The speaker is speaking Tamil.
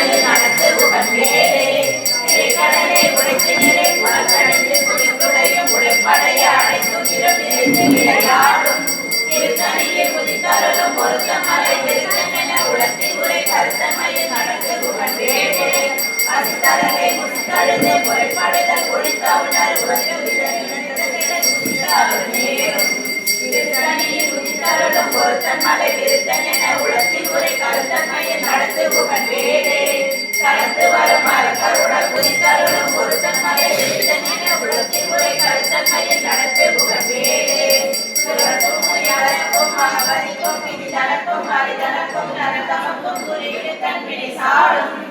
கருத்தமையில் நடத்து உகந்தேடே கடலை உடைத்து நிறை புலக்கடைந்து குடித்துடைய உழைப்படைய அடைத்தும் நிறைந்து விளையாடும் திருத்தணியில் உதித்தருளும் பொருத்தமலை திருத்தென உலகத்தின் உரை கருத்தமையில் நடத்து உகந்தேடே அசித்தரகை முன்கழுந்து பொறைப்படுதல் ஒழித்த உணர் திருத்தணியில் உதித்தருளும் பொருத்தமலை திருத்தென உலகத்தின் உரை கருத்தமையில் நடத்து உகந்தேடே கலந்து வரும் மரக்கருடல் உதித்தருளும் பொருத்தமலை திருத்தென உலகத்தின் உரை கருத்தமையில் நடத்து உகந்தேடே மகவதிக்கும் பிடி தனக்கும் மரிதனக்கும் நரதமக்கும் குறியீடு தன்வினை சாடும்